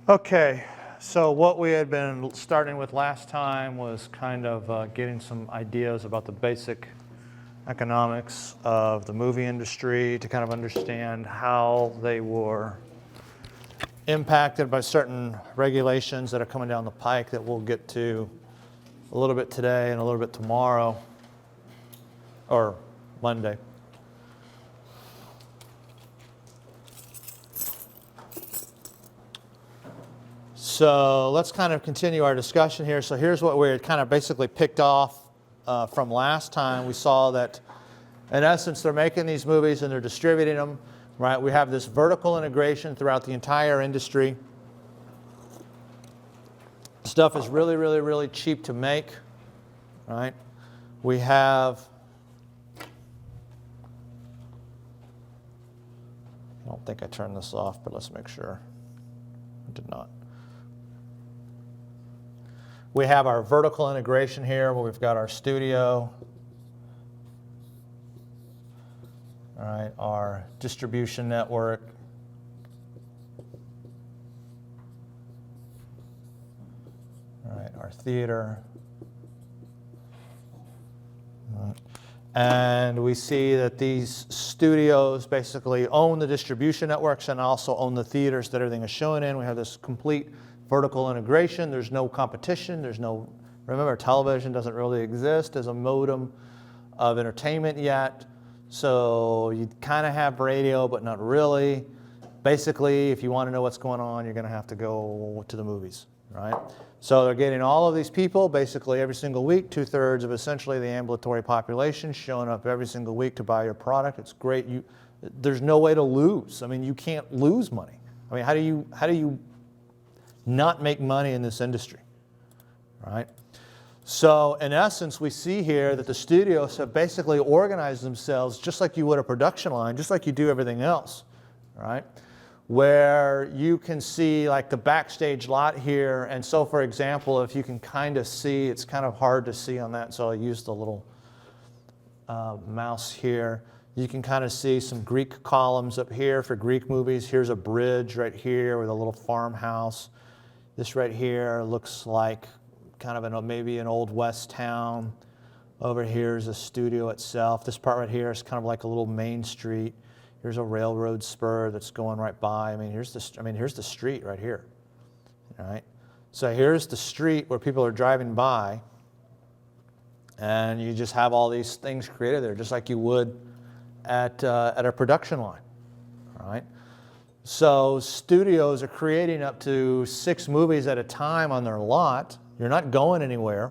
Okay, so what we had been starting with last time was kind of getting some ideas about the basic economics of the movie industry to kind of understand how they were impacted by certain regulations that are coming down the pike that we'll get to a little bit today and a little bit tomorrow or Monday. So let's kind of continue our discussion here. So here's what we had kind of basically picked off from last time. We saw that in essence they're making these movies and they're distributing them, right? We have this vertical integration throughout the entire industry. Stuff is really, really, really cheap to make, right? We have, I don't think I turned this off, but let's make sure. I did not. We have our vertical integration here where we've got our studio, all right, our distribution network, all right, our theater, all right. And we see that these studios basically own the distribution networks and also own the theaters that everything is shown in. We have this complete vertical integration. There's no competition. There's no, remember, television doesn't really exist as a modem of entertainment yet. So you kind of have radio, but not really. Basically, if you want to know what's going on, you're going to have to go to the movies, right? So they're getting all of these people basically every single week, 2/3 of essentially the ambulatory population showing up every single week to buy your product. It's great. There's no way to lose. I mean, you can't lose money. I mean, how do you not make money in this industry, right? So in essence, we see here that the studios have basically organized themselves just like you would a production line, just like you do everything else, right? Where you can see like the backstage lot here. And so for example, if you can kind of see, it's kind of hard to see on that, so I'll use the little mouse here. You can kind of see some Greek columns up here for Greek movies. Here's a bridge right here with a little farmhouse. This right here looks like kind of maybe an old west town. Over here is a studio itself. This part right here is kind of like a little main street. Here's a railroad spur that's going right by. I mean, here's the street right here. All right. So here's the street where people are driving by, and you just have all these things created there, just like you would at a production line. All right. So studios are creating up to 6 movies at a time on their lot. You're not going anywhere.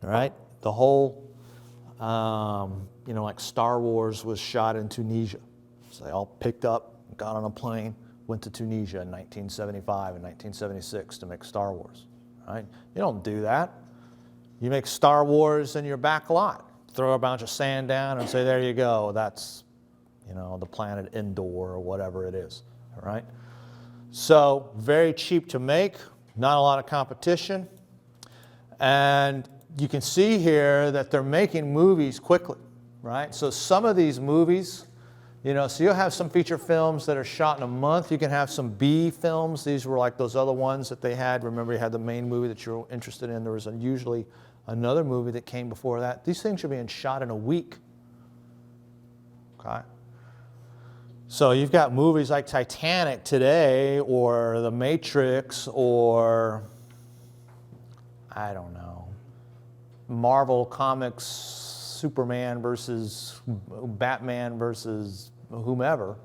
All right? The whole, like Star Wars was shot in Tunisia. So they all picked up, got on a plane, went to Tunisia in 1975 and 1976 to make Star Wars. All right? You don't do that. You make Star Wars in your back lot. Throw a bunch of sand down and say, there you go, that's the planet Endor or whatever it is, all right? So very cheap to make, not a lot of competition. And you can see here that they're making movies quickly, right? So some of these movies, so you'll have some feature films that are shot in a month. You can have some B films. These were like those other ones that they had. Remember, you had the main movie that you're interested in. There was usually another movie that came before that. These things are being shot in a week, okay? So you've got movies like Titanic today, or The Matrix, or, I don't know, Marvel Comics, Superman versus Batman versus whomever,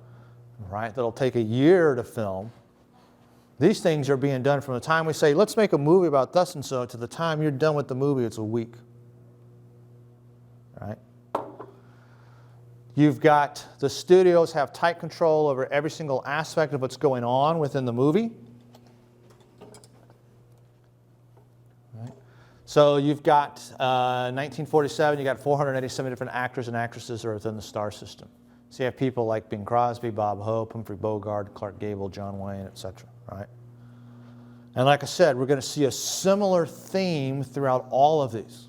right? That'll take a year to film. These things are being done from the time we say, let's make a movie about thus and so, to the time you're done with the movie, it's a week, right? You've got the studios have tight control over every single aspect of what's going on within the movie. Right. So you've got 1947, you got 487 different actors and actresses that are within the star system. So you have people like Bing Crosby, Bob Hope, Humphrey Bogart, Clark Gable, John Wayne, etc. Right? And like I said, we're going to see a similar theme throughout all of these.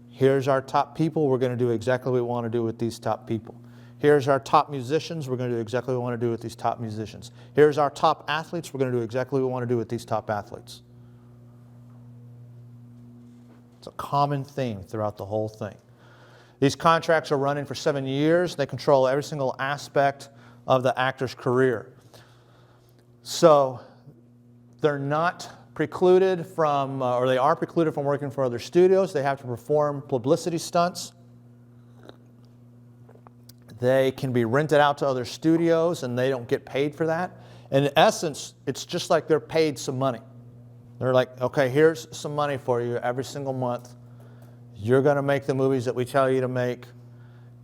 Here's our top people. We're going to do exactly what we want to do with these top people. Here's our top musicians. We're going to do exactly what we want to do with these top musicians. Here's our top athletes. We're going to do exactly what we want to do with these top athletes. It's a common theme throughout the whole thing. These contracts are running for 7 years. They control every single aspect of the actor's career. So they're not precluded from, or they are precluded from working for other studios. They have to perform publicity stunts. They can be rented out to other studios and they don't get paid for that. In essence, it's just like they're paid some money. They're like, okay, here's some money for you every single month. You're going to make the movies that we tell you to make.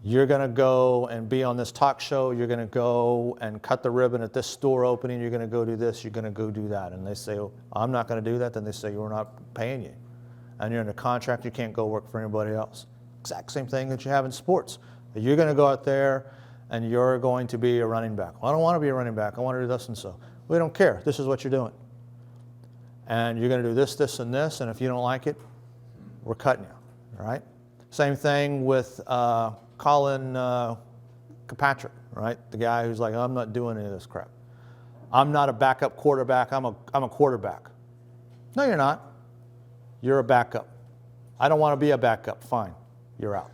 You're going to go and be on this talk show. You're going to go and cut the ribbon at this store opening. You're going to go do this. You're going to go do that. And they say, oh, I'm not going to do that. Then they say, we're not paying you. And you're in a contract. You can't go work for anybody else. Exact same thing that you have in sports. You're going to go out there and you're going to be a running back. Well, I don't want to be a running back. I want to do this and so. We don't care. This is what you're doing. And you're going to do this, this, and this. And if you don't like it, we're cutting you. All right? Same thing with Colin Kirkpatrick, right? The guy who's like, I'm not doing any of this crap. I'm not a backup quarterback. I'm a quarterback. No, you're not. You're a backup. I don't want to be a backup. Fine. You're out.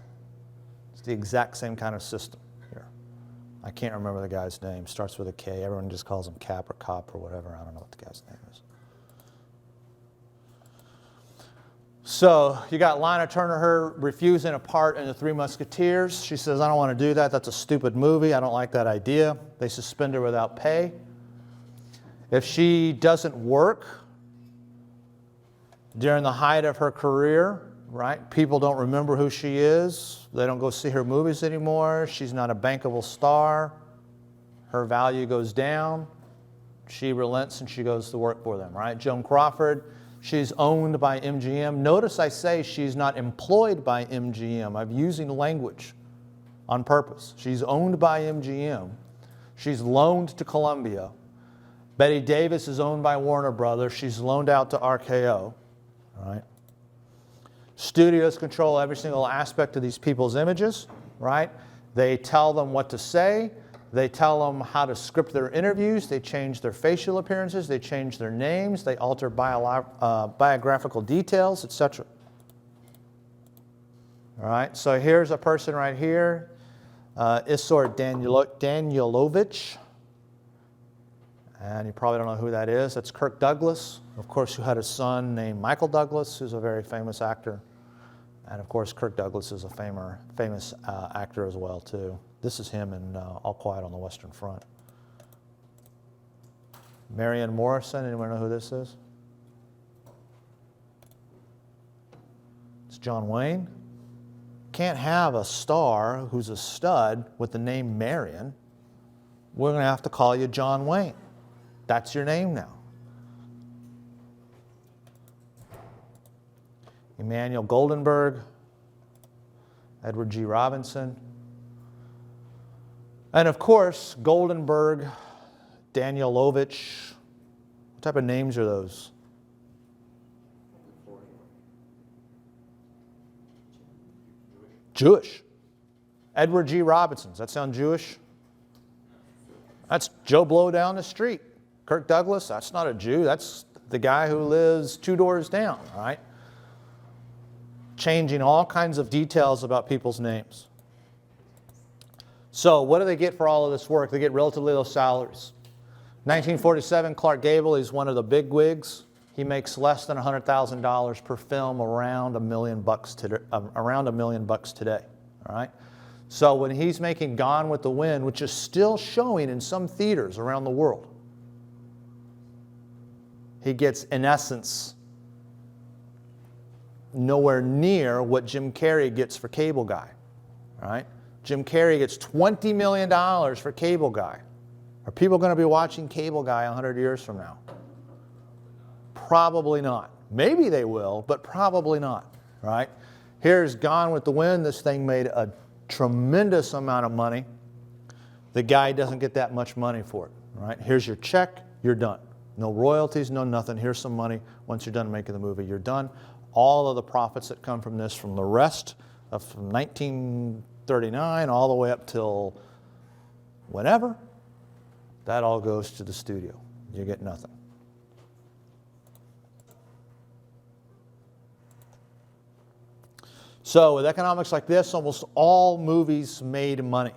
It's the exact same kind of system here. I can't remember the guy's name. Starts with a K. Everyone just calls him Cap or Cop or whatever. I don't know what the guy's name is. So you got Lana Turner, her refusing a part in The Three Musketeers. She says, I don't want to do that. That's a stupid movie. I don't like that idea. They suspend her without pay. If she doesn't work during the height of her career, right, people don't remember who she is. They don't go see her movies anymore. She's not a bankable star. Her value goes down. She relents and she goes to work for them, right? Joan Crawford. She's owned by MGM. Notice I say she's not employed by MGM. I'm using language on purpose. She's owned by MGM. She's loaned to Columbia. Bette Davis is owned by Warner Brothers. She's loaned out to RKO. Right? Studios control every single aspect of these people's images. Right? They tell them what to say. They tell them how to script their interviews. They change their facial appearances. They change their names. They alter biographical details, etc. All right, so here's a person right here, Isor Danielovich. And you probably don't know who that is. That's Kirk Douglas, of course, who had a son named Michael Douglas, who's a very famous actor. And of course, Kirk Douglas is a famous actor as well, too. This is him in All Quiet on the Western Front. Marianne Morrison, anyone know who this is? It's John Wayne. Can't have a star who's a stud with the name Marion. We're going to have to call you John Wayne. That's your name now. Emmanuel Goldenberg, Edward G. Robinson. And of course, Goldenberg, Danielovich. What type of names are those? Jewish. Edward G. Robinson. Does that sound Jewish? That's Joe Blow down the street. Kirk Douglas, that's not a Jew. That's the guy who lives 2 doors down, right? Changing all kinds of details about people's names. So what do they get for all of this work? They get relatively low salaries. 1947, Clark Gable, he's one of the big wigs. He makes less than $100,000 per film, around $1 million today. All right. So when he's making Gone with the Wind, which is still showing in some theaters around the world, he gets, in essence, nowhere near what Jim Carrey gets for Cable Guy. All right. Jim Carrey gets $20 million for Cable Guy. Are people going to be watching Cable Guy 100 years from now? Probably not. Maybe they will, but probably not. Right? Here's Gone with the Wind. This thing made a tremendous amount of money. The guy doesn't get that much money for it. Right? Here's your check. You're done. No royalties, no nothing. Here's some money. Once you're done making the movie, you're done. All of the profits that come from this, from the rest of from 1939 all the way up till whenever, that all goes to the studio. You get nothing. So with economics like this, almost all movies made money.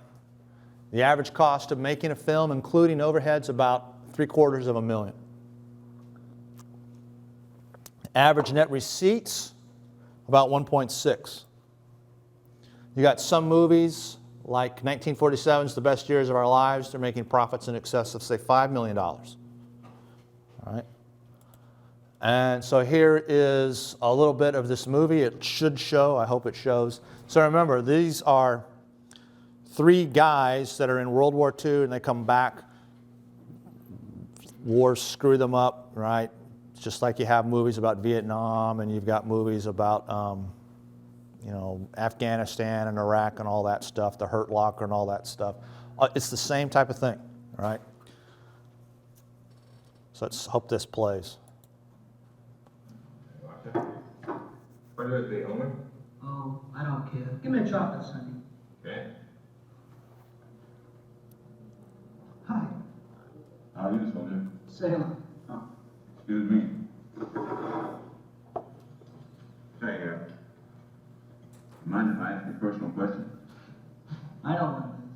The average cost of making a film, including overheads, about $750,000. Average net receipts, about 1.6. You got some movies, like 1947's The Best Years of Our Lives, they're making profits in excess of, say, $5 million. All right? And so here is a little bit of this movie. It should show. I hope it shows. So remember, these are 3 guys that are in World War II, and they come back. Wars screw them up, right? It's just like you have movies about Vietnam, and you've got movies about, you know, Afghanistan and Iraq and all that stuff, the Hurt Locker and all that stuff. It's the same type of thing, right? So let's hope this plays. What is the owner? Oh, I don't care. Give me a chocolate, Sonny. Okay. Hi. How are you, soldier? Say hello. Oh, excuse me. Say, mind if I ask you a personal question? I know what it is.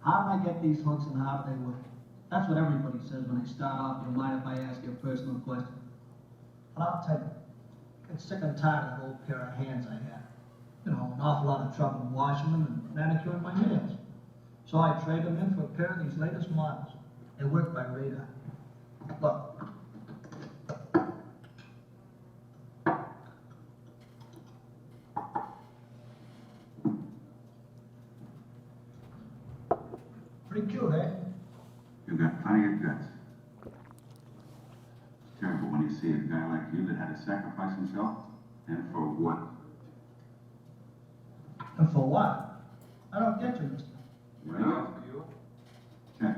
How do I get these hooks and how do they work? That's what everybody says when they start off. You mind if I ask you a personal question? And I'll tell you. I get sick and tired of the old pair of hands I had. You know, an awful lot of trouble washing them and manicuring my nails. So I trade them in for a pair of these latest models. They work by radar. Look. Pretty cute, eh? You got plenty of guts. It's terrible when you see a guy like you that had to sacrifice himself, and for what? And for what? I don't get you, mister. Well, for you. Check.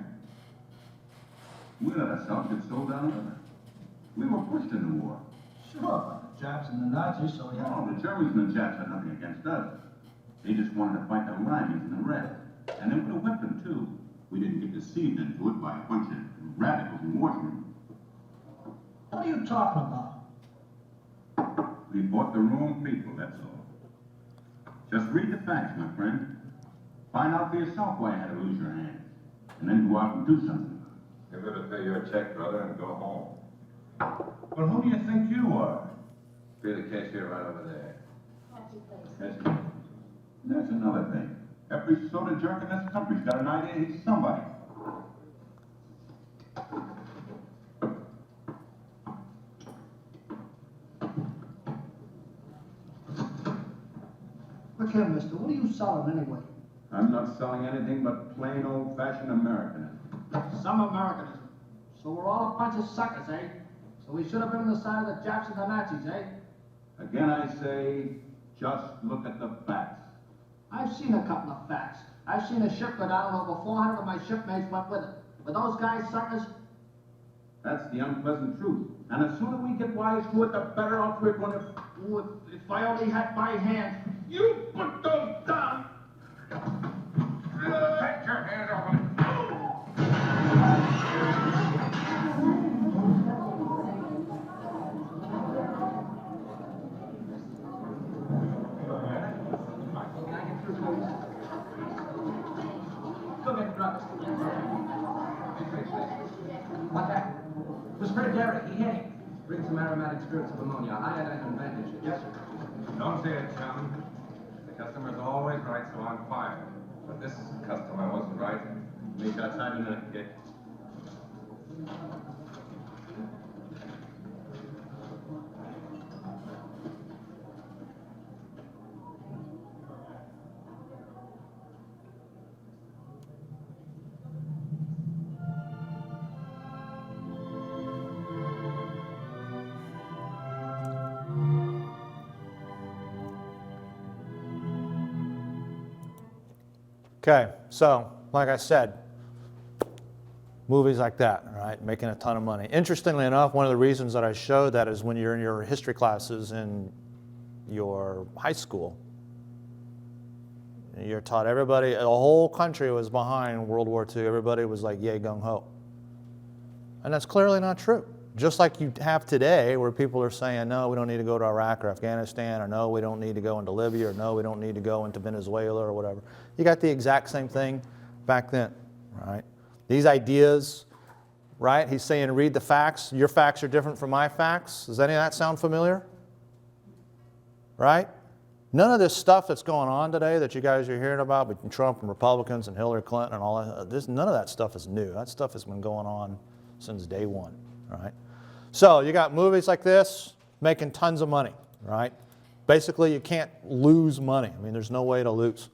We let ourselves get sold down river. We were pushed in the war. Sure, but the Japs and the Nazis, so yeah. Oh, the Germans and the Japs had nothing against us. They just wanted to fight the Rhinemies and the Reds. And they would have whipped them, too. We didn't get deceived into it by a bunch of radicals in Washington. What are you talking about? We fought the wrong people, that's all. Just read the facts, my friend. Find out for yourself why you had to lose your hands. And then go out and do something. You better pay your check, brother, and go home. Well, who do you think you are? Be the cashier right over there. There's another thing. Every soda jerk in this country's got an idea he's somebody. Look here, mister, what are you selling anyway? I'm not selling anything but plain old-fashioned Americanism. Some Americanism. So we're all a bunch of suckers, eh? So we should have been on the side of the Japs and the Nazis, eh? Again, I say, just look at the facts. I've seen a couple of facts. I've seen a ship go down and over 400 of my shipmates went with it. Were those guys suckers? That's the unpleasant truth. And the sooner we get wise to it, the better off we're going to... If I only had my hands. You put those down! Take your hand off him. Go get drugs. What that? It was for Gary. He hit him. Bring some aromatic spirits of ammonia, iodine and bandage. Yes, sir. Don't say it, chum. The customer's always right, so I'm fired. But this customer wasn't right. Meet you outside in a minute, kid. Okay, so like I said, movies like that, right, making a ton of money. Interestingly enough, one of the reasons that I show that is when you're in your history classes in your high school, You're taught everybody, the whole country was behind World War II. Everybody was like, yay, gung-ho. And that's clearly not true. Just like you have today where people are saying, no, we don't need to go to Iraq or Afghanistan, or no, we don't need to go into Libya, or no, we don't need to go into Venezuela or whatever. You got the exact same thing back then, right? These ideas, right? He's saying, read the facts. Your facts are different from my facts. Does any of that sound familiar? Right? None of this stuff that's going on today that you guys are hearing about between Trump and Republicans and Hillary Clinton and all that, none of that stuff is new. That stuff has been going on since day one, right? So you got movies like this making tons of money, right? Basically, you can't lose money. I mean, there's no way to lose.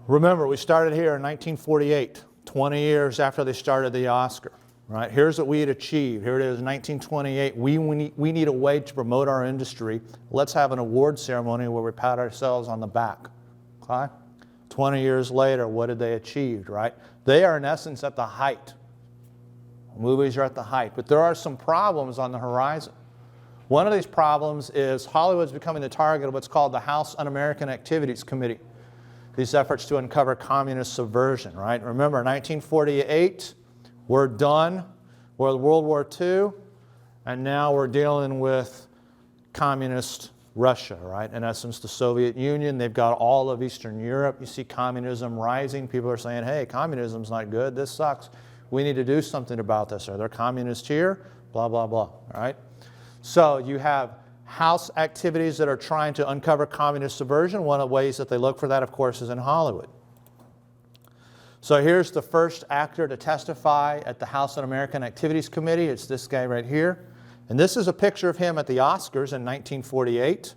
Remember, we started here in 1948, 20 years after they started the Oscar. Right? Here's what we had achieved. Here it is, 1928. We need a way to promote our industry. Let's have an award ceremony where we pat ourselves on the back. Okay? 20 years later, what did they achieve, right? They are in essence at the height. Movies are at the height. But there are some problems on the horizon. One of these problems is Hollywood's becoming the target of what's called the House Un-American Activities Committee. These efforts to uncover communist subversion, right? Remember, 1948, we're done with World War II, and now we're dealing with communist Russia, right? In essence, the Soviet Union. They've got all of Eastern Europe. You see communism rising. People are saying, hey, communism's not good. This sucks. We need to do something about this. Are there communists here? Blah, blah, blah, all right? So you have House activities that are trying to uncover communist subversion. One of the ways that they look for that, of course, is in Hollywood. So here's the first actor to testify at the House Un-American Activities Committee. It's this guy right here. And this is a picture of him at the Oscars in 1948.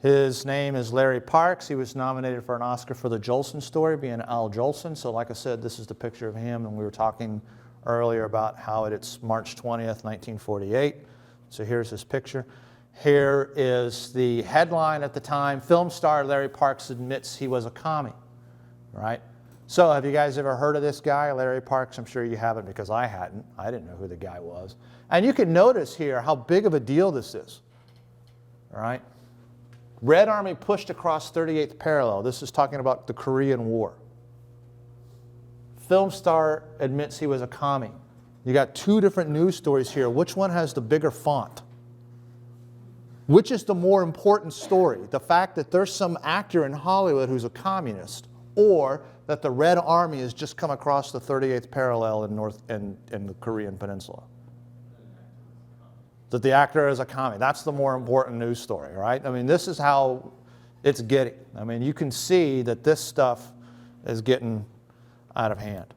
His name is Larry Parks. He was nominated for an Oscar for The Jolson Story, being Al Jolson. So like I said, this is the picture of him. And we were talking earlier about how it's March 20th, 1948. So here's his picture. Here is the headline at the time. Film star Larry Parks admits he was a commie, right? So have you guys ever heard of this guy, Larry Parks? I'm sure you haven't, because I hadn't. I didn't know who the guy was. And you can notice here how big of a deal this is. All right? Red Army pushed across 38th parallel. This is talking about the Korean War. Film star admits he was a commie. You got two different news stories here. Which one has the bigger font? Which is the more important story? The fact that there's some actor in Hollywood who's a communist, or that the Red Army has just come across the 38th parallel in the Korean Peninsula? That the actor is a commie. That's the more important news story, right? I mean, this is how it's getting. I mean, you can see that this stuff is getting out of hand.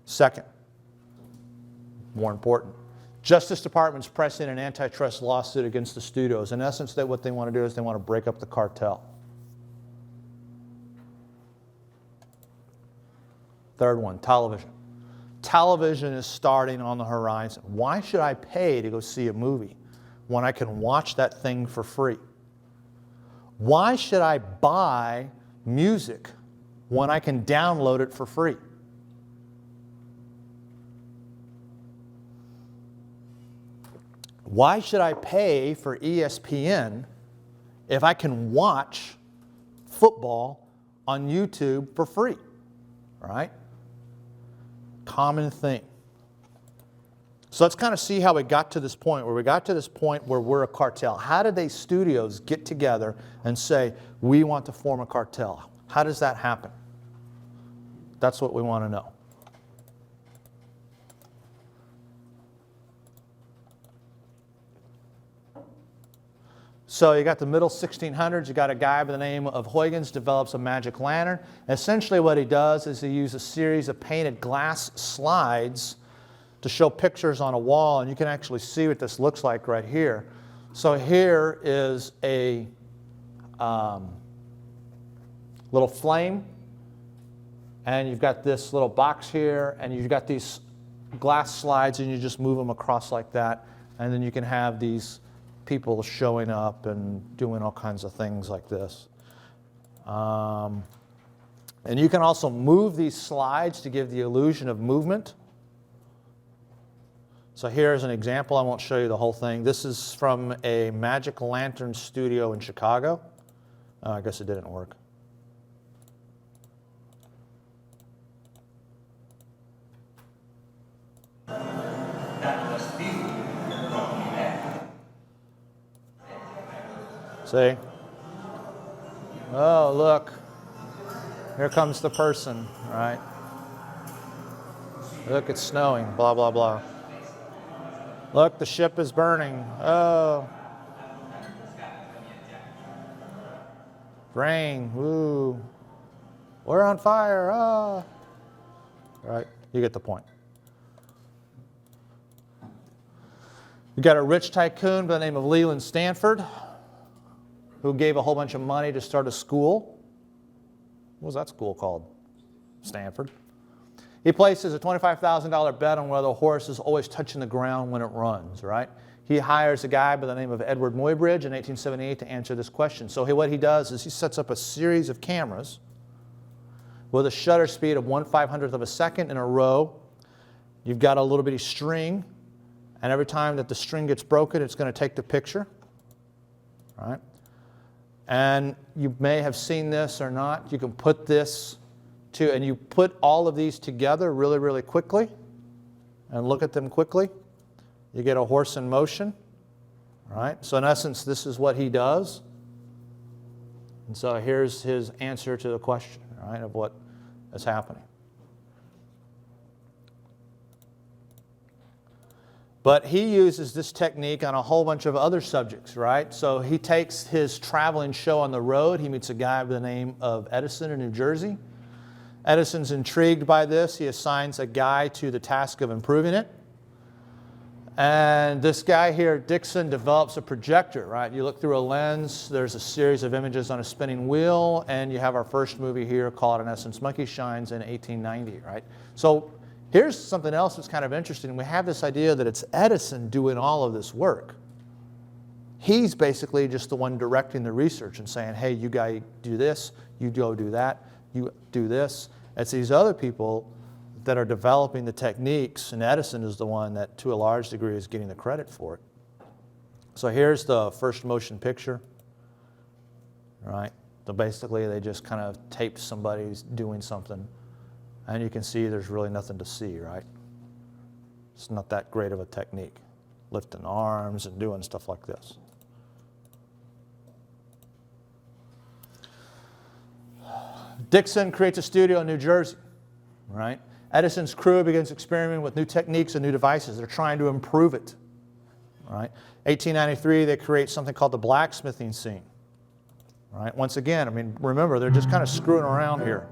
Second, more important, Justice Department's pressing an antitrust lawsuit against the studios. In essence, what they want to do is they want to break up the cartel. Third one, television. Television is starting on the horizon. Why should I pay to go see a movie when I can watch that thing for free? Why should I buy music when I can download it for free? Why should I pay for ESPN if I can watch football on YouTube for free? Right? Common thing. So let's kind of see how we got to this point, where we're a cartel. How did these studios get together and say, we want to form a cartel? How does that happen? That's what we want to know. So you got the middle 1600s, you got a guy by the name of Huygens develops a magic lantern. Essentially what he does is he uses a series of painted glass slides to show pictures on a wall, and you can actually see what this looks like right here. So here is a little flame, and you've got this little box here, and you've got these glass slides, and you just move them across like that, and then you can have these people showing up and doing all kinds of things like this. And you can also move these slides to give the illusion of movement. So here's an example. I won't show you the whole thing. This is from a magic lantern studio in Chicago. Oh, I guess it didn't work. See? Oh, look. Here comes the person, right? Look, it's snowing, blah, blah, blah. Look, the ship is burning. Oh. Rain, woo. We're on fire, ah. Right, you get the point. You got a rich tycoon by the name of Leland Stanford, who gave a whole bunch of money to start a school. What was that school called? Stanford. He places a $25,000 bet on whether a horse is always touching the ground when it runs, right? He hires a guy by the name of Edward Muybridge in 1878 to answer this question. So what he does is he sets up a series of cameras with a shutter speed of 1/500th of a second in a row. You've got a little bitty string, and every time that the string gets broken, it's going to take the picture, right? And you may have seen this or not. You can put this to, and you put all of these together really, really quickly, and look at them quickly. You get a horse in motion, right? So in essence, this is what he does. And so here's his answer to the question, right, of what is happening. But he uses this technique on a whole bunch of other subjects, right? So he takes his traveling show on the road. He meets a guy by the name of Edison in New Jersey. Edison's intrigued by this. He assigns a guy to the task of improving it. And this guy here, Dixon, develops a projector, right? You look through a lens, there's a series of images on a spinning wheel, and you have our first movie here called, in essence, Monkey Shines in 1890, right? So here's something else that's kind of interesting. We have this idea that it's Edison doing all of this work. He's basically just the one directing the research and saying, hey, you guys do this, you go do that, you do this. It's these other people that are developing the techniques, and Edison is the one that, to a large degree, is getting the credit for it. So here's the first motion picture, right? So basically, they just kind of taped somebody's doing something, and you can see there's really nothing to see, right? It's not that great of a technique, lifting arms and doing stuff like this. Dixon creates a studio in New Jersey, right? Edison's crew begins experimenting with new techniques and new devices. They're trying to improve it, right? 1893, they create something called the blacksmithing scene, right? Once again, I mean, remember, they're just kind of screwing around here.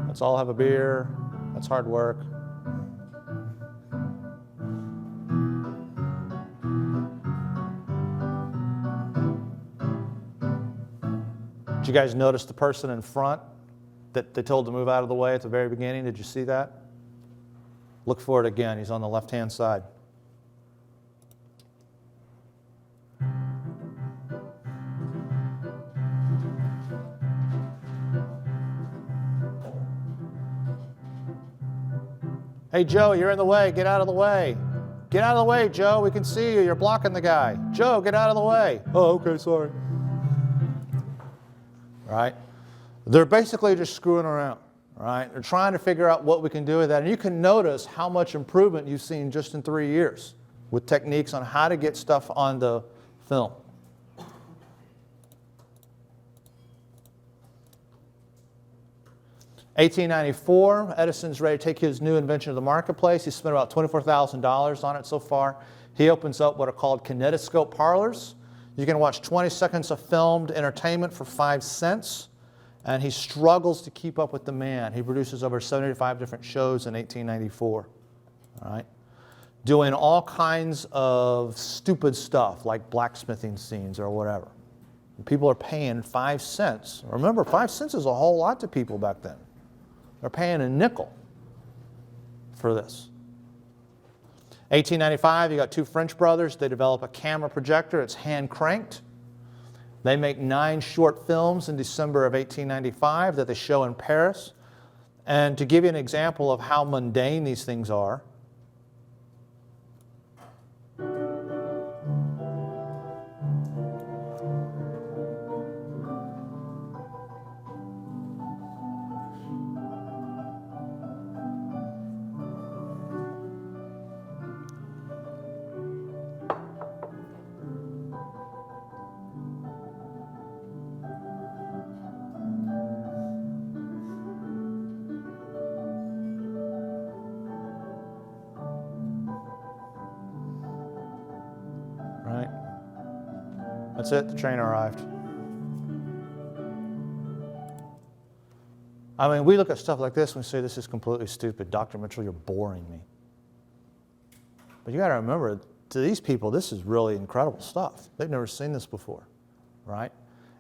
Let's all have a beer. That's hard work. Did you guys notice the person in front that they told to move out of the way at the very beginning? Did you see that? Look for it again. He's on the left-hand side. Hey, Joe, you're in the way. Get out of the way. Get out of the way, Joe. We can see you. You're blocking the guy. Joe, get out of the way. Oh, okay, sorry. Right? They're basically just screwing around, right? They're trying to figure out what we can do with that. And you can notice how much improvement you've seen just in 3 years with techniques on how to get stuff on the film. (1894), Edison's ready to take his new invention to the marketplace. He spent about $24,000 on it so far. He opens up what are called kinetoscope parlors. You can watch 20 seconds of filmed entertainment for 5 cents, and he struggles to keep up with demand. He produces over 75 different shows in 1894, all right? Doing all kinds of stupid stuff like blacksmithing scenes or whatever. And people are paying 5 cents. Remember, 5 cents is a whole lot to people back then. They're paying a nickel for this. 1895, you got two French brothers. They develop a camera projector. It's hand cranked. They make 9 short films in December of 1895 that they show in Paris. And to give you an example of how mundane these things are, right? That's it, the train arrived. I mean, we look at stuff like this and we say, this is completely stupid. Dr. Mitchell, you're boring me. But you got to remember, to these people, this is really incredible stuff. They've never seen this before, right?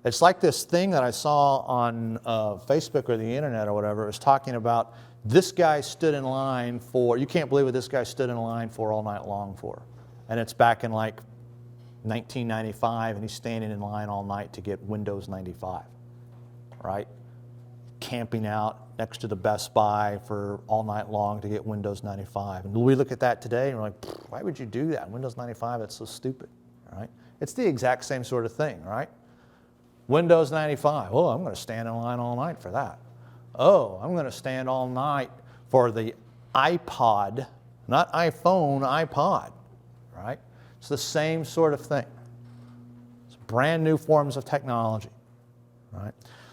It's like this thing that I saw on Facebook or the internet or whatever. It was talking about this guy stood in line for, you can't believe what this guy stood in line for all night long for. And it's back in like 1995, and he's standing in line all night to get Windows 95, right? Camping out next to the Best Buy for all night long to get Windows 95. And we look at that today and we're like, why would you do that? Windows 95, that's so stupid, right? It's the exact same sort of thing, right? Windows 95, oh, I'm going to stand in line all night for that. Oh, I'm going to stand all night for the iPod, not iPhone, iPod, right? It's the same sort of thing. It's brand new forms of technology, right?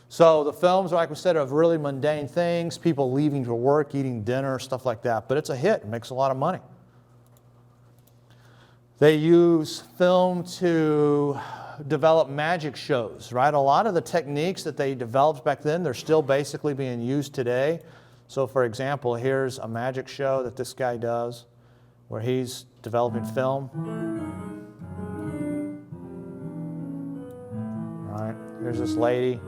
So the films, like we said, are of really mundane things, people leaving for work, eating dinner, stuff like that. But it's a hit. It makes a lot of money. They use film to develop magic shows, right? A lot of the techniques that they developed back then, they're still basically being used today. So for example, here's a magic show that this guy does where he's developing film. Right? Here's this lady.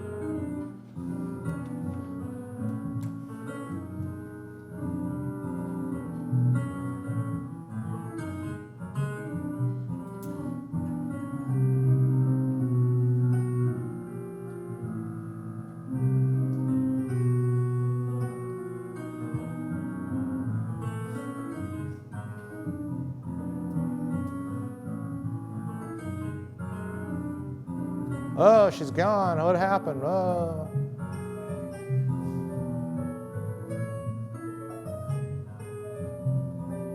Oh, she's gone. What happened? Oh.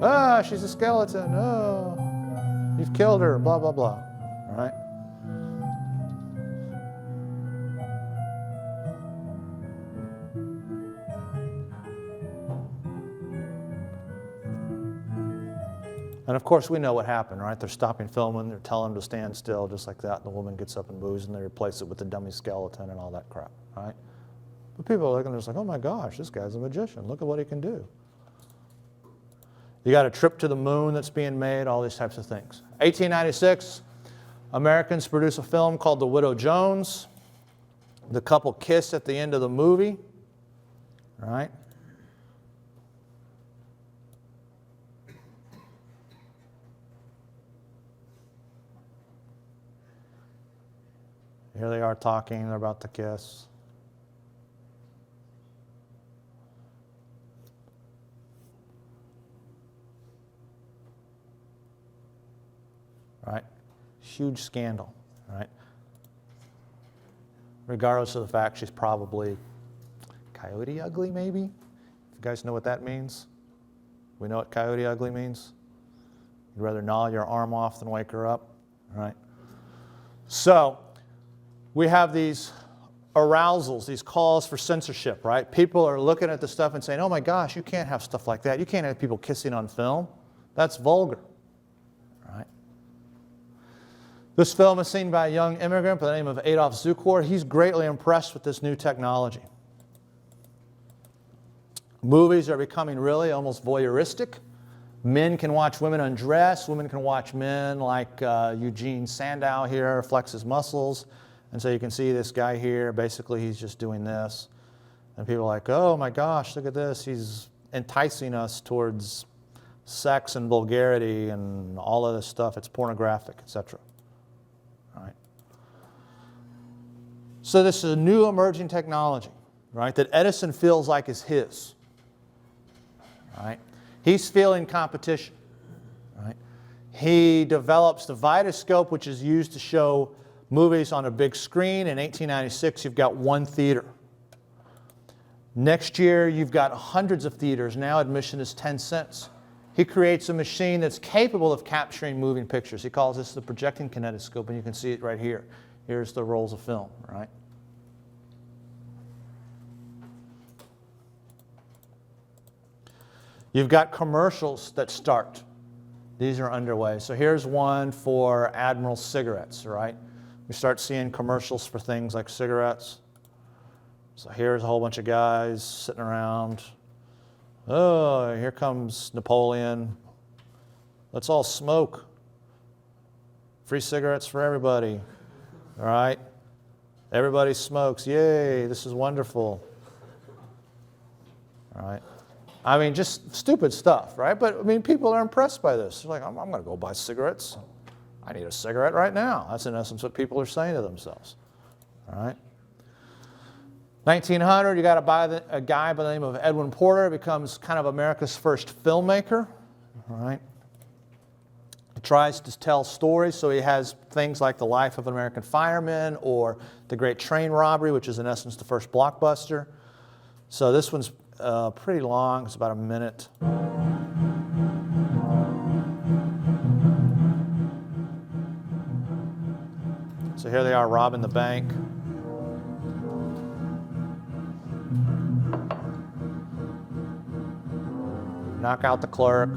Ah, she's a skeleton. Oh, you've killed her. Blah, blah, blah. Right? And of course, we know what happened, right? They're stopping filming, they're telling them to stand still, just like that. And the woman gets up and moves, and they replace it with the dummy skeleton and all that crap, right? But people are looking, they're just like, oh my gosh, this guy's a magician. Look at what he can do. You got a trip to the moon that's being made, all these types of things. 1896, Americans produce a film called The Widow Jones. The couple kiss at the end of the movie, right? Here they are talking, they're about to kiss. Right? Huge scandal, right? Regardless of the fact she's probably coyote ugly, maybe? If you guys know what that means? We know what coyote ugly means? You'd rather gnaw your arm off than wake her up, right? So, we have these arousals, these calls for censorship, right? People are looking at the stuff and saying, oh my gosh, you can't have stuff like that. You can't have people kissing on film. That's vulgar, right? This film is seen by a young immigrant by the name of Adolf Zukor. He's greatly impressed with this new technology. Movies are becoming really almost voyeuristic. Men can watch women undress. Women can watch men like Eugene Sandow here flex his muscles. And so you can see this guy here, basically he's just doing this. And people are like, oh my gosh, look at this. He's enticing us towards sex and vulgarity and all of this stuff. It's pornographic, etc. All right. So this is a new emerging technology, right, that Edison feels like is his. Right? He's feeling competition. Right? He develops the Vitascope, which is used to show movies on a big screen. In 1896, you've got one theater. Next year, you've got hundreds of theaters. Now admission is 10 cents. He creates a machine that's capable of capturing moving pictures. He calls this the projecting kinetoscope, and you can see it right here. Here's the rolls of film, right? You've got commercials that start. These are underway. So here's one for Admiral cigarettes, right? We start seeing commercials for things like cigarettes. So here's a whole bunch of guys sitting around. Oh, here comes Napoleon. Let's all smoke. Free cigarettes for everybody. All right? Everybody smokes. Yay, this is wonderful. All right? I mean, just stupid stuff, right? But, I mean, people are impressed by this. They're like, I'm going to go buy cigarettes. I need a cigarette right now. That's, in essence, what people are saying to themselves. All right? 1900, you got a guy by the name of Edwin Porter. Becomes kind of America's first filmmaker. All right? He tries to tell stories, so he has things like The Life of an American Fireman or The Great Train Robbery, which is, in essence, the first blockbuster. So this one's pretty long. It's about a minute. So here they are robbing the bank. Knock out the clerk.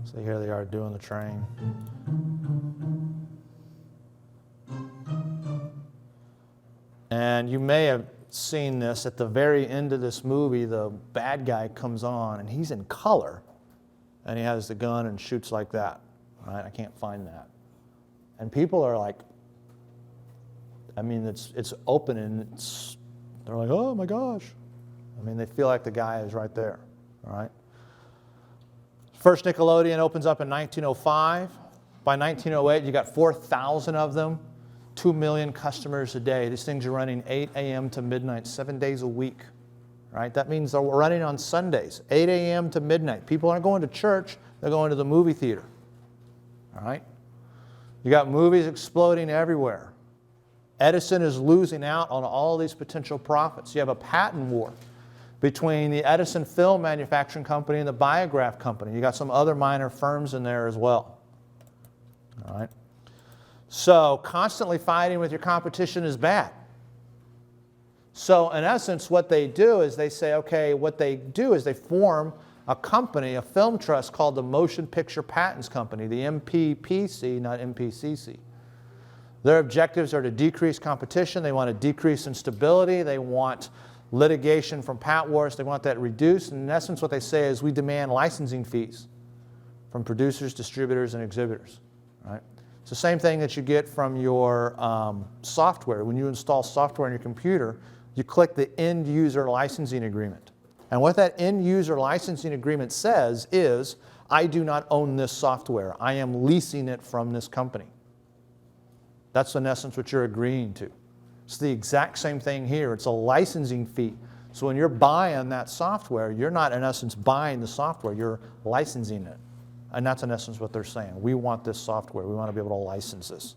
So here they are doing the train. And you may have seen this at the very end of this movie. The bad guy comes on and he's in color and he has the gun and shoots like that. Right? I can't find that. And people are like, I mean, it's open and they're like, oh my gosh. I mean, they feel like the guy is right there. All right? First Nickelodeon opens up in 1905. By 1908, you got 4,000 of them, 2 million customers a day. These things are running 8 a.m. to midnight, 7 days a week. Right? That means they're running on Sundays, 8 a.m. to midnight. People aren't going to church, they're going to the movie theater. All right? You got movies exploding everywhere. Edison is losing out on all these potential profits. You have a patent war between the Edison Film Manufacturing Company and the Biograph Company. You got some other minor firms in there as well. All right? So constantly fighting with your competition is bad. So in essence, what they do is they say, okay, what they do is they form a company, a film trust called the Motion Picture Patents Company, the MPPC, not MPCC. Their objectives are to decrease competition. They want to decrease instability. They want litigation from patent wars. They want that reduced. And in essence, what they say is we demand licensing fees from producers, distributors, and exhibitors. Right? It's the same thing that you get from your software. When you install software on your computer, you click the end user licensing agreement. And what that end user licensing agreement says is, I do not own this software. I am leasing it from this company. That's in essence what you're agreeing to. It's the exact same thing here. It's a licensing fee. So when you're buying that software, you're not in essence buying the software, you're licensing it. And that's in essence what they're saying. We want this software. We want to be able to license this.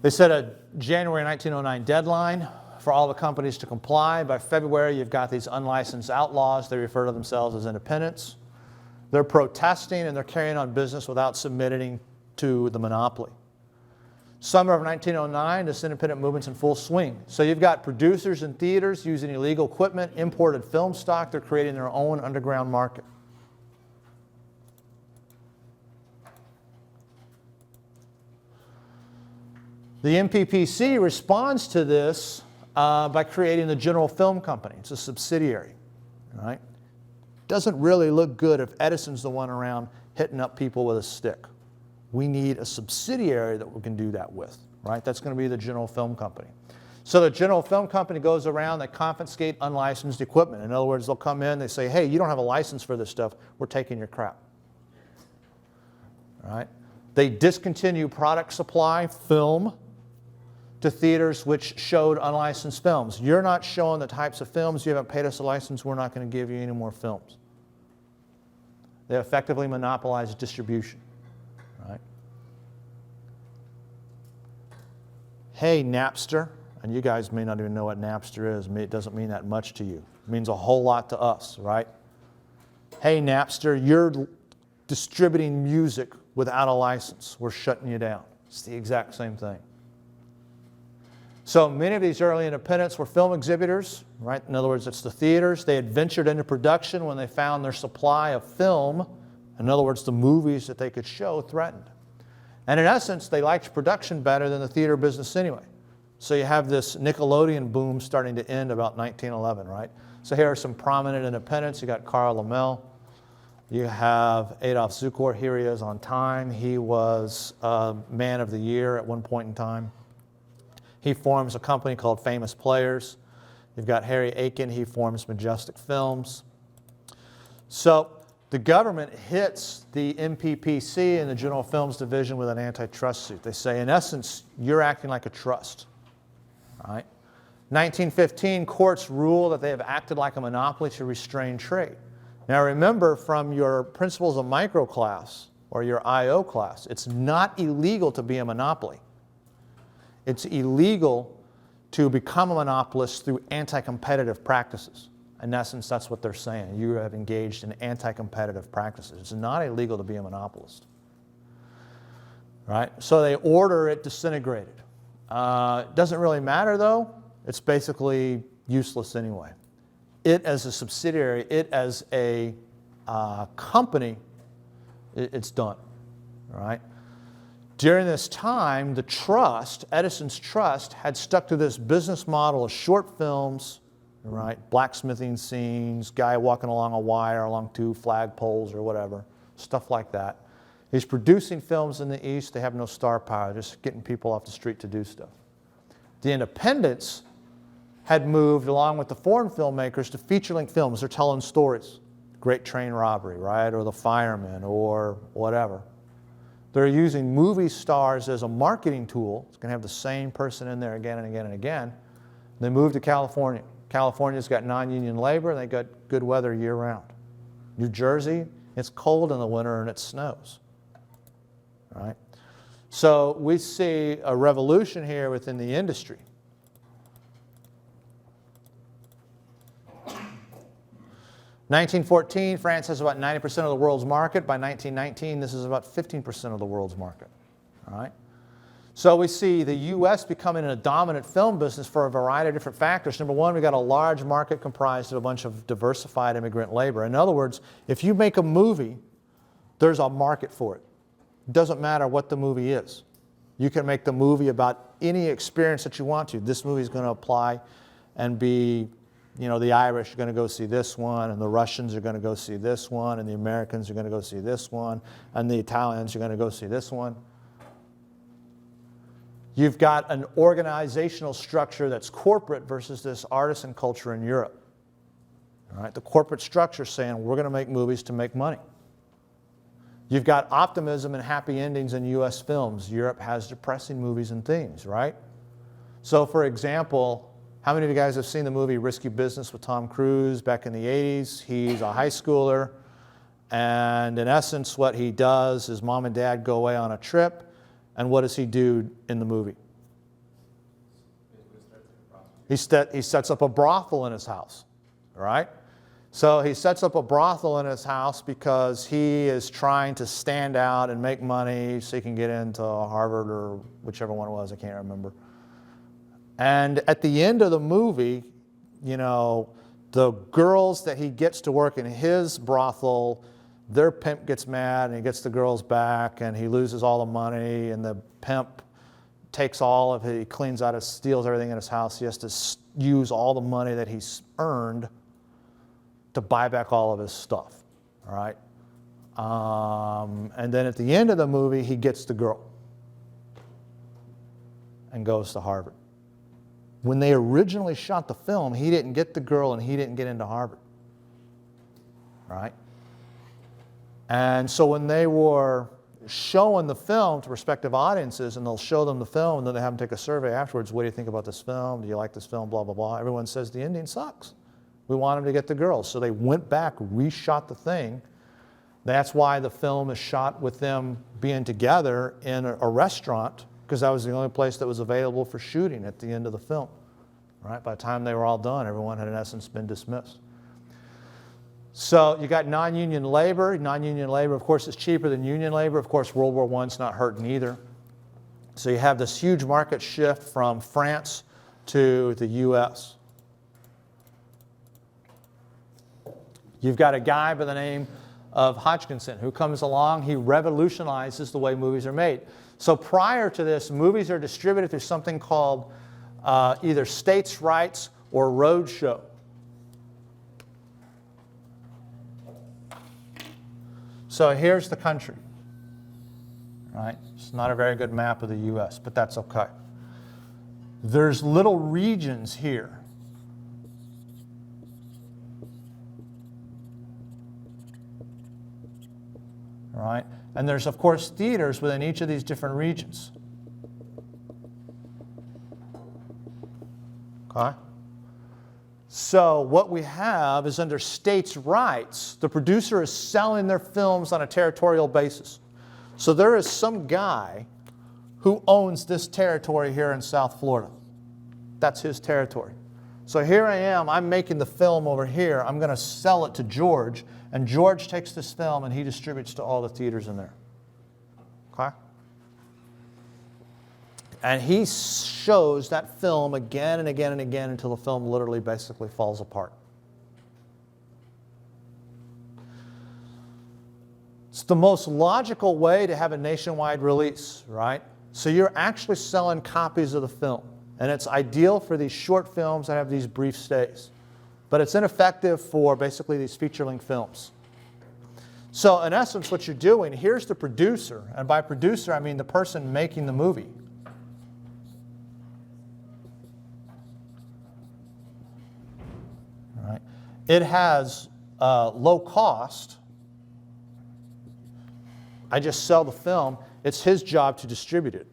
They set a January 1909 deadline for all the companies to comply. By February, you've got these unlicensed outlaws. They refer to themselves as independents. They're protesting and they're carrying on business without submitting to the monopoly. Summer of 1909, this independent movement's in full swing. So you've got producers and theaters using illegal equipment, imported film stock. They're creating their own underground market. The MPPC responds to this by creating the General Film Company. It's a subsidiary, right? Doesn't really look good if Edison's the one around hitting up people with a stick. We need a subsidiary that we can do that with, right? That's going to be the General Film Company. So the General Film Company goes around, they confiscate unlicensed equipment. In other words, they'll come in, they say, hey, you don't have a license for this stuff, we're taking your crap. All right? They discontinue product supply, film, to theaters which showed unlicensed films. You're not showing the types of films, you haven't paid us a license, we're not going to give you any more films. They effectively monopolize distribution. Right? Hey, Napster, and you guys may not even know what Napster is. It doesn't mean that much to you. It means a whole lot to us, right? Hey, Napster, you're distributing music without a license. We're shutting you down. It's the exact same thing. So many of these early independents were film exhibitors, right? In other words, it's the theaters. They had ventured into production when they found their supply of film, in other words, the movies that they could show, threatened. And in essence, they liked production better than the theater business anyway. So you have this Nickelodeon boom starting to end about 1911, right? So here are some prominent independents. You got Carl Laemmle. You have Adolf Zukor. Here he is on Time. He was Man of the Year at one point in time. He forms a company called Famous Players. You've got Harry Aiken. He forms Majestic Films. So the government hits the MPPC and the General Films Division with an antitrust suit. They say, in essence, you're acting like a trust. All right? 1915, courts rule that they have acted like a monopoly to restrain trade. Now remember, from your Principles of Micro class or your IO class, it's not illegal to be a monopoly. It's illegal to become a monopolist through anti-competitive practices. In essence, that's what they're saying. You have engaged in anti-competitive practices. It's not illegal to be a monopolist. Right? So they order it disintegrated. It doesn't really matter, though. It's basically useless anyway. It as a subsidiary, it as a company, it's done. All right? During this time, the trust, Edison's trust, had stuck to this business model of short films, right? Blacksmithing scenes, guy walking along a wire, along two flagpoles or whatever, stuff like that. He's producing films in the East. They have no star power, just getting people off the street to do stuff. The independents had moved, along with the foreign filmmakers, to feature-length films. They're telling stories. Great Train Robbery, right? Or The Fireman, or whatever. They're using movie stars as a marketing tool. It's going to have the same person in there again and again and again. They moved to California. California's got non-union labor, and they got good weather year-round. New Jersey, it's cold in the winter and it snows. Right? So we see a revolution here within the industry. In 1914, France has about 90% of the world's market. By 1919, this is about 15% of the world's market. All right? So we see the U.S. becoming a dominant film business for a variety of different factors. Number one, we've got a large market comprised of a bunch of diversified immigrant labor. In other words, if you make a movie, there's a market for it. It doesn't matter what the movie is. You can make the movie about any experience that you want to. This movie is going to apply and be, you know, the Irish are going to go see this one, and the Russians are going to go see this one, and the Americans are going to go see this one, and the Italians are going to go see this one. You've got an organizational structure that's corporate versus this artisan culture in Europe. All right? The corporate structure saying, we're going to make movies to make money. You've got optimism and happy endings in U.S. films. Europe has depressing movies and themes, right? So, for example, how many of you guys have seen the movie Risky Business with Tom Cruise back in the 80s? He's a high schooler, and in essence, what he does is mom and dad go away on a trip, and what does he do in the movie? He sets up a brothel in his house, right? So he sets up a brothel in his house because he is trying to stand out and make money so he can get into Harvard or whichever one it was, I can't remember. And at the end of the movie, you know, the girls that he gets to work in his brothel, their pimp gets mad and he gets the girls back and he loses all the money, and the pimp takes all of it, he cleans out, steals everything in his house. He has to use all the money that he's earned to buy back all of his stuff, all right? And then at the end of the movie, he gets the girl and goes to Harvard. When they originally shot the film, he didn't get the girl and he didn't get into Harvard, right? And so when they were showing the film to prospective audiences, and they'll show them the film, and then they have them take a survey afterwards, what do you think about this film? Do you like this film? Blah, blah, blah. Everyone says the ending sucks. We want him to get the girl. So they went back, reshot the thing. That's why the film is shot with them being together in a restaurant, because that was the only place that was available for shooting at the end of the film. Right? By the time they were all done, everyone had in essence been dismissed. So you got non-union labor. Non-union labor, of course, is cheaper than union labor. Of course, World War I's not hurting either. So you have this huge market shift from France to the U.S. You've got a guy by the name of Hodgkinson who comes along. He revolutionizes the way movies are made. So prior to this, movies are distributed through something called either states' rights or roadshow. So here's the country, right? It's not a very good map of the U.S., but that's okay. There's little regions here. Right? And there's, of course, theaters within each of these different regions. Okay? So what we have is under states' rights, the producer is selling their films on a territorial basis. So there is some guy who owns this territory here in South Florida. That's his territory. So here I am, I'm making the film over here. I'm going to sell it to George, and George takes this film and he distributes to all the theaters in there. Okay? And he shows that film again and again and again until the film literally basically falls apart. It's the most logical way to have a nationwide release, right? So you're actually selling copies of the film. And it's ideal for these short films that have these brief stays. But it's ineffective for basically these feature-length films. So in essence, what you're doing, here's the producer. And by producer, I mean the person making the movie. All right. It has low cost. I just sell the film. It's his job to distribute it.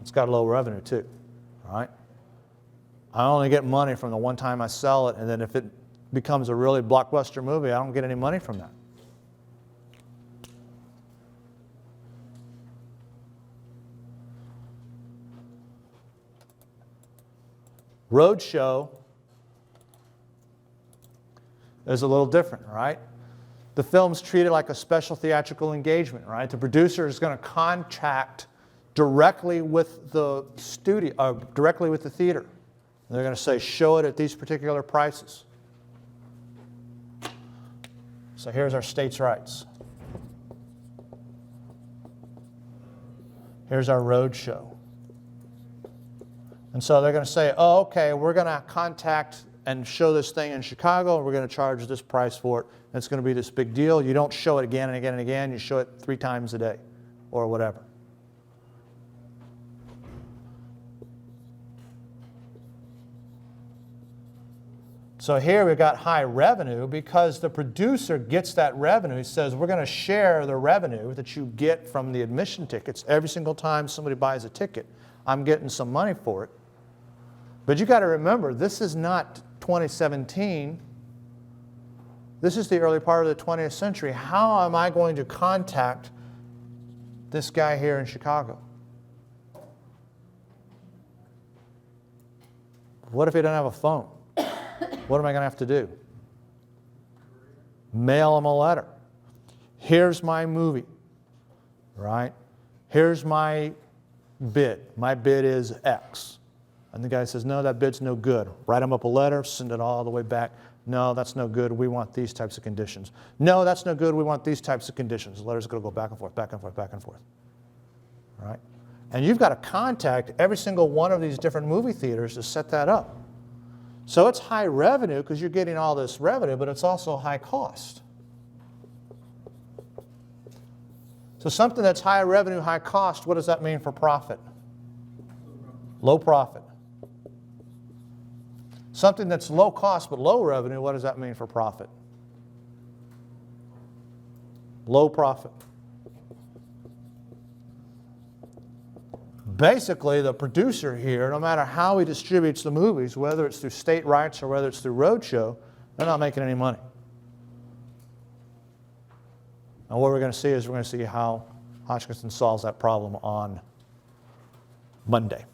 It's got low revenue too, right? I only get money from the one time I sell it, and then if it becomes a really blockbuster movie, I don't get any money from that. Roadshow is a little different, right? The film's treated like a special theatrical engagement, right? The producer is going to contract directly with the studio, directly with the theater. They're going to say, show it at these particular prices. So here's our states' rights. Here's our roadshow. And so they're going to say, oh, okay, we're going to contact and show this thing in Chicago, and we're going to charge this price for it. And it's going to be this big deal. You don't show it again and again and again. You show it 3 times a day or whatever. So here we've got high revenue because the producer gets that revenue. He says, we're going to share the revenue that you get from the admission tickets. Every single time somebody buys a ticket, I'm getting some money for it. But you got to remember, this is not 2017. This is the early part of the 20th century. How am I going to contact this guy here in Chicago? What if he doesn't have a phone? What am I going to have to do? Mail him a letter. Here's my movie, right? Here's my bid. My bid is X. And the guy says, no, that bid's no good. Write him up a letter, send it all the way back. No, that's no good. We want these types of conditions. No, that's no good. We want these types of conditions. The letter's going to go back and forth, back and forth, back and forth. All right? And you've got to contact every single one of these different movie theaters to set that up. So it's high revenue because you're getting all this revenue, but it's also high cost. So something that's high revenue, high cost, what does that mean for profit? Low profit. Something that's low cost but low revenue, what does that mean for profit? Low profit. Basically, the producer here, no matter how he distributes the movies, whether it's through state rights or whether it's through roadshow, they're not making any money. And what we're going to see is we're going to see how Hodgkinson solves that problem on Monday.